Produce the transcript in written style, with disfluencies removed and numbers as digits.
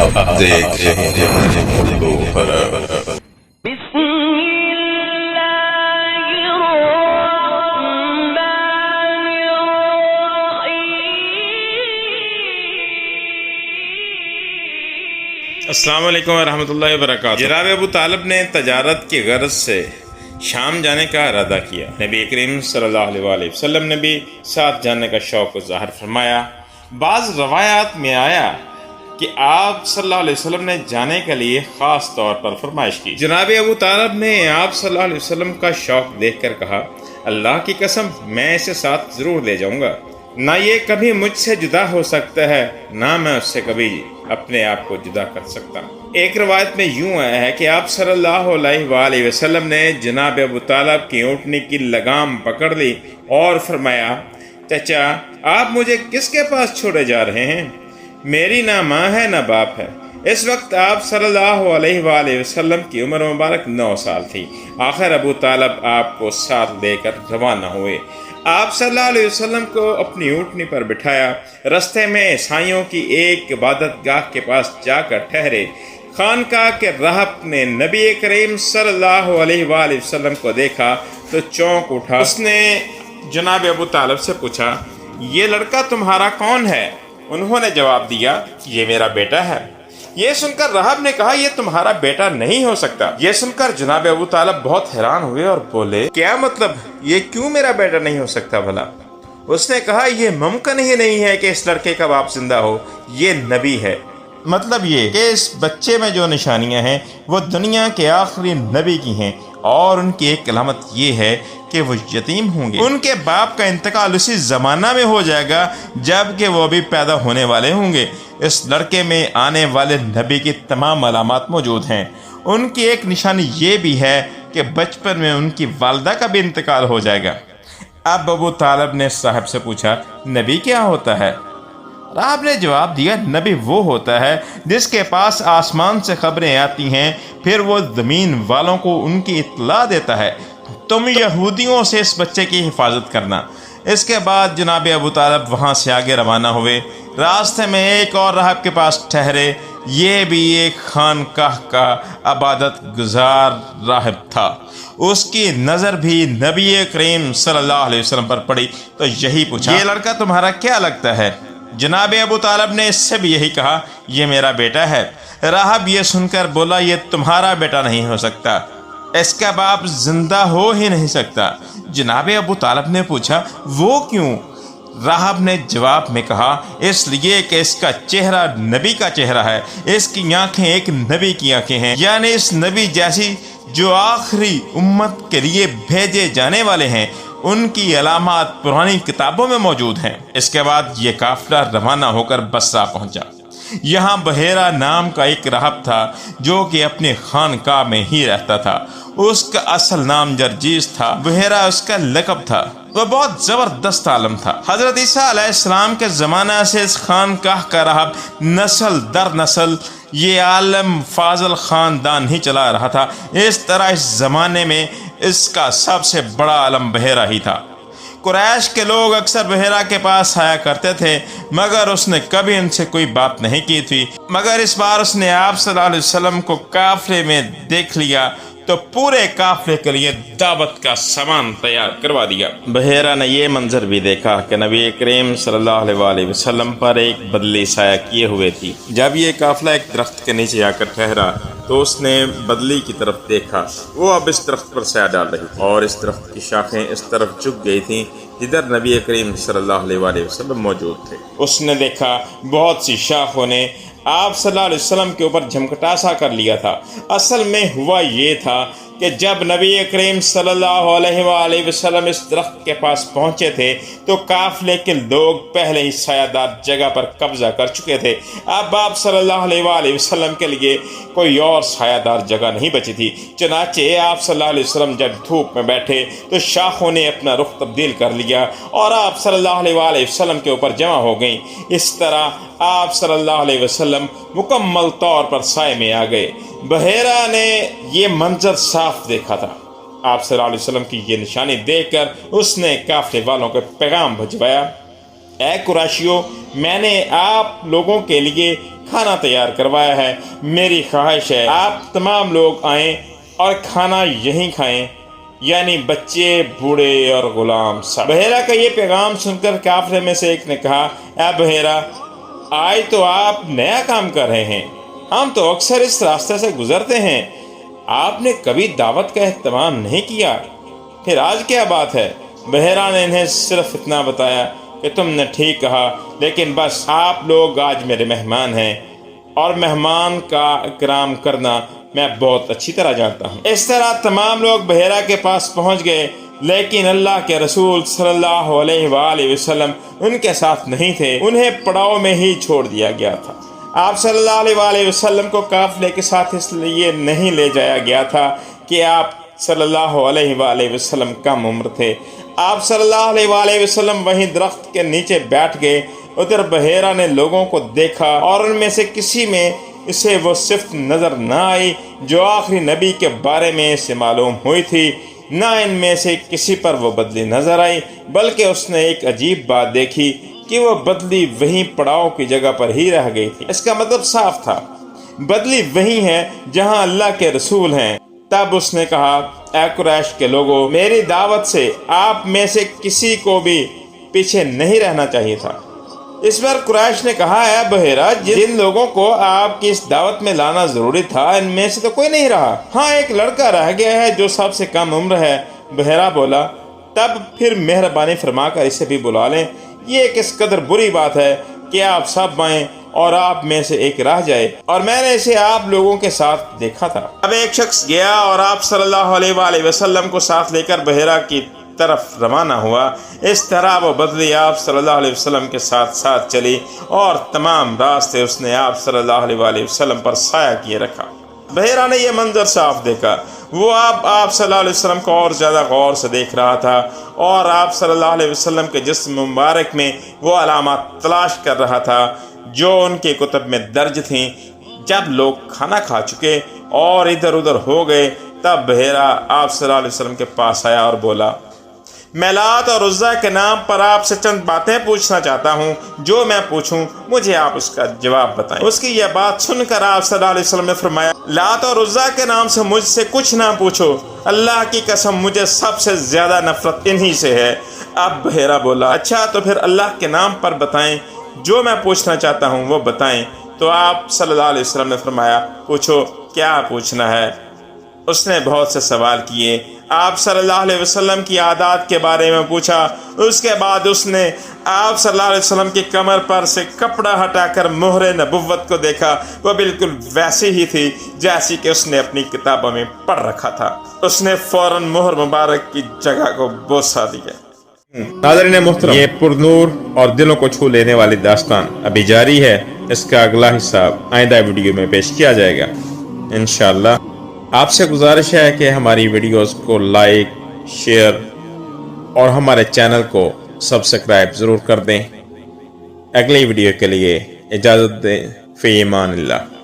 आप देख रहे हैं गुड्डू पर। अस्सलाम वालेकुम वरहमतुल्लाहि वबरकातुहू। जनाब अबू तालिब ने तजारत की गर्ज से शाम जाने का इरादा किया। नबी करीम सल्लल्लाहु अलैहि वसल्लम ने भी साथ जाने का शौक़ ज़ाहिर फरमाया। बाज़ रवायात में आया कि आप सल्लल्लाहु अलैहि वसल्लम ने जाने के लिए ख़ास तौर पर फरमाइश की। जनाब अबू तालिब ने आप सल्लल्लाहु अलैहि वसल्लम का शौक़ देखकर कहा, अल्लाह की कसम मैं इसे साथ ज़रूर ले जाऊँगा। ना ये कभी मुझसे जुदा हो सकता है, ना मैं उससे कभी अपने आप को जुदा कर सकता। एक रवायत में यूं आया है कि आप सल्लल्लाहु अलैहि वसल्लम ने जनाब अबू तालिब की ऊँटनी की लगाम पकड़ ली और फरमाया, चचा आप मुझे किसके पास छोड़े जा रहे हैं? मेरी ना माँ है ना बाप है। इस वक्त आप सल्लल्लाहु अलैहि वसल्लम की उम्र मुबारक 9 साल थी। आखिर अबू तालिब आपको साथ लेकर रवाना हुए। आप सल्लल्लाहु अलैहि वसल्लम को अपनी ऊँटनी पर बिठाया। रास्ते में ईसाइयों की एक इबादत गाह के पास जाकर ठहरे। खानकाह के राहब ने नबी करीम सल्लल्लाहु अलैहि वसल्लम को देखा तो चौंक उठा। उसने जनाब अबू तालिब से पूछा, ये लड़का तुम्हारा कौन है? उन्होंने जवाब दिया, ये मेरा बेटा है। ये सुनकर राहब ने कहा, ये तुम्हारा बेटा नहीं हो सकता। ये सुनकर जनाब अबू तालिब बहुत हैरान हुए और बोले, क्या मतलब, ये क्यों मेरा बेटा नहीं हो सकता भला? उसने कहा, ये मुमकिन ही नहीं है कि इस लड़के का बाप जिंदा हो, ये नबी है। मतलब ये कि इस बच्चे में जो निशानियां हैं वो दुनिया के आखिरी नबी की हैं, और उनकी एक अलामत ये है कि वो यतीम होंगे। उनके बाप का इंतकाल उसी ज़माना में हो जाएगा जबकि वो अभी पैदा होने वाले होंगे। इस लड़के में आने वाले नबी की तमाम अलामत मौजूद हैं। उनकी एक निशानी ये भी है कि बचपन में उनकी वालदा का भी इंतकाल हो जाएगा। अब अबू तालिब ने साहब से पूछा, नबी क्या होता है? राहब ने जवाब दिया, नबी वो होता है जिसके पास आसमान से खबरें आती हैं, फिर वो ज़मीन वालों को उनकी इत्तला देता है। तुम यहूदियों से इस बच्चे की हिफाजत करना। इसके बाद जनाब अबू तालिब वहाँ से आगे रवाना हुए। रास्ते में एक और राहब के पास ठहरे। ये भी एक खानकाह का इबादत गुजार राहब था। उसकी नज़र भी नबी करीम सल्लल्लाहु अलैहि वसल्लम पर पड़ी तो यही पूछा, ये लड़का तुम्हारा क्या लगता है? जनाब अबू तालिब ने इससे भी यही कहा, ये मेरा बेटा है। राहब ये सुनकर बोला, ये तुम्हारा बेटा नहीं हो सकता, इसका बाप जिंदा हो ही नहीं सकता। जनाब अबू तालिब ने पूछा, वो क्यों? राहब ने जवाब में कहा, इसलिए कि इसका चेहरा नबी का चेहरा है, इसकी आंखें एक नबी की आंखें हैं, यानी इस नबी जैसी जो आखिरी उम्मत के लिए भेजे जाने वाले हैं, उनकी अलामत पुरानी किताबों में मौजूद हैं। इसके बाद ये काफिला रवाना होकर बसरा पहुंचा। यहाँ बहेरा नाम का एक राहब था जो कि अपने खानकाह में ही रहता था। उसका असल नाम जरजीस था, बहेरा उसका लक़ब था। वह बहुत ज़बरदस्त आलम था। हज़रत ईसा अलैहिस्सलाम के ज़माना से इस खानकाह का राहब नस्ल दर नस्ल ये आलम फाजल ख़ानदान ही चला रहा था। इस तरह इस ज़माने में इसका सबसे बड़ा आलम बहेरा ही था। कुरैश के लोग अक्सर बहेरा के पास आया करते थे, मगर उसने कभी उनसे कोई बात नहीं की थी। मगर इस बार उसने आप सल्लल्लाहु अलैहि वसल्लम को काफिले में देख लिया तो पूरे काफिले के लिए दावत का सामान तैयार करवा दिया। बहेरा ने यह मंजर भी देखा कि नबी करीम सल्लल्लाहु अलैहि वसल्लम पर एक बदली साया किए हुए थी। जब ये काफिला एक दरख्त के नीचे आकर ठहरा तो उसने बदली की तरफ देखा। वो अब इस दरख्त पर साया डाल रही थी और इस दरख्त की शाखें इस तरफ झुक गई थीं जिधर नबी करीम सल्लल्लाहु अलैहि वसल्लम मौजूद थे। उसने देखा बहुत सी शाखों ने आप सल्लल्लाहु अलैहि वसल्लम के ऊपर झमकटासा कर लिया था। असल में हुआ ये था कि जब नबी करीम सल्लल्लाहु अलैहि वसल्लम इस दरख्त के पास पहुंचे थे तो काफिले के लोग पहले ही सायादार जगह पर कब्जा कर चुके थे। अब आप सल्लल्लाहु अलैहि वसल्लम के लिए कोई और सायादार जगह नहीं बची थी। चनाचे आप सल्लल्लाहु अलैहि वसल्लम जब धूप में बैठे तो शाखों ने अपना रुख तब्दील कर लिया और आप सल्लल्लाहु अलैहि वसल्लम के ऊपर जमा हो गई। इस तरह आप सल्लल्लाहु अलैहि वसल्लम मुकम्मल तौर पर साए में आ गए। बहेरा ने ये मंजर साफ देखा था। आप सल्लल्लाहु अलैहि वसल्लम की ये निशानी देखकर उसने काफिले वालों को पैगाम भिजवाया, ऐ कुरैशियों, मैंने आप लोगों के लिए کھانا تیار کروایا ہے، میری خواہش ہے آپ تمام لوگ آئیں اور کھانا یہیں کھائیں، یعنی بچے، بوڑھے اور غلام سب۔ بحیرہ کا یہ پیغام سن کر کافرے میں سے ایک نے کہا، اے بحیرہ، آج تو آپ نیا کام کر رہے ہیں، ہم تو اکثر اس راستے سے گزرتے ہیں، آپ نے کبھی دعوت کا اہتمام نہیں کیا، پھر آج کیا بات ہے؟ بحیرہ نے انہیں صرف اتنا بتایا کہ تم نے ٹھیک کہا، لیکن بس آپ لوگ آج میرے مہمان ہیں اور مہمان کا اکرام کرنا میں بہت اچھی طرح جانتا ہوں۔ اس طرح تمام لوگ بحیرہ کے پاس پہنچ گئے، لیکن اللہ کے رسول صلی اللہ علیہ وآلہ وسلم ان کے ساتھ نہیں تھے، انہیں پڑاؤ میں ہی چھوڑ دیا گیا تھا۔ آپ صلی اللہ علیہ وآلہ وسلم کو قافلے کے ساتھ اس لیے نہیں لے جایا گیا تھا کہ آپ صلی اللہ علیہ وآلہ وسلم کم عمر تھے۔ آپ صلی اللہ علیہ وآلہ وسلم وہیں درخت کے نیچے بیٹھ گئے۔ ادھر بحیرہ نے لوگوں کو دیکھا اور ان میں سے کسی میں اسے وہ صفت نظر نہ آئی جو آخری نبی کے بارے میں اسے معلوم ہوئی تھی، نہ ان میں سے کسی پر وہ بدلی نظر آئی، بلکہ اس نے ایک عجیب بات دیکھی کہ وہ بدلی وہیں پڑاؤ کی جگہ پر ہی رہ گئی تھی۔ اس کا مطلب صاف تھا، بدلی وہیں ہے جہاں اللہ کے رسول ہیں۔ تب اس نے کہا، اے قریش کے لوگوں، میری دعوت سے آپ میں سے کسی کو بھی پیچھے نہیں رہنا چاہیے تھا۔ اس پر قریش نے کہا، اے بحیرہ، جن لوگوں کو آپ کی اس دعوت میں لانا ضروری تھا ان میں سے تو کوئی نہیں رہا، ہاں ایک لڑکا رہ گیا ہے جو سب سے کم عمر ہے۔ بحیرہ بولا، تب پھر مہربانی فرما کر اسے بھی بلا لیں، یہ کس قدر بری بات ہے کہ آپ سب آئیں اور آپ میں سے ایک رہ جائے، اور میں نے اسے آپ لوگوں کے ساتھ دیکھا تھا۔ اب ایک شخص گیا اور آپ صلی اللہ علیہ وآلہ وسلم کو ساتھ لے کر بحیرہ کی طرف روانہ ہوا۔ اس طرح وہ بدلی آپ صلی اللہ علیہ وسلم کے ساتھ ساتھ چلی اور تمام راستے اس نے آپ صلی اللہ علیہ وآلہ وسلم پر سایہ کیے رکھا۔ بحیرہ نے یہ منظر صاف دیکھا، وہ آپ صلی اللہ علیہ وسلم کو اور زیادہ غور سے دیکھ رہا تھا اور آپ صلی اللہ علیہ وسلم کے جسم مبارک میں وہ علامات تلاش کر رہا تھا جو ان کے کتب میں درج تھیں۔ جب لوگ کھانا کھا چکے اور ادھر ادھر ہو گئے، تب بحیرہ آپ صلی اللہ علیہ وسلم کے پاس آیا اور بولا، میں لات اور عزیٰ کے نام پر آپ سے چند باتیں پوچھنا چاہتا ہوں، جو میں پوچھوں مجھے آپ اس کا جواب بتائیں۔ اس کی یہ بات سن کر آپ صلی اللہ علیہ وسلم نے فرمایا، لات اور عزیٰ کے نام سے مجھ سے کچھ نہ پوچھو، اللہ کی قسم مجھے سب سے زیادہ نفرت انہی سے ہے۔ اب بحیرہ بولا، اچھا تو پھر اللہ کے نام پر بتائیں، جو میں پوچھنا چاہتا ہوں وہ بتائیں۔ تو آپ صلی اللہ علیہ وسلم نے فرمایا، پوچھو کیا پوچھنا ہے۔ اس نے بہت سے سوال کیے، آپ صلی اللہ علیہ وسلم کی عادات کے بارے میں پوچھا۔ اس کے بعد اس نے آپ صلی اللہ علیہ وسلم کی کمر پر سے کپڑا ہٹا کر مہر نبوت کو دیکھا، وہ بالکل ویسی ہی تھی جیسی کہ اس نے اپنی کتابوں میں پڑھ رکھا تھا۔ اس نے فوراً مہر مبارک کی جگہ کو بوسہ دیا۔ ناظرین محترم، یہ پرنور اور دلوں کو چھو لینے والی داستان ابھی جاری ہے، اس کا اگلا حصہ آئندہ ویڈیو میں پیش کیا جائے گا انشاءاللہ۔ آپ سے گزارش ہے کہ ہماری ویڈیوز کو لائک، شیئر اور ہمارے چینل کو سبسکرائب ضرور کر دیں۔ اگلی ویڈیو کے لیے اجازت دیں، فی امان اللہ۔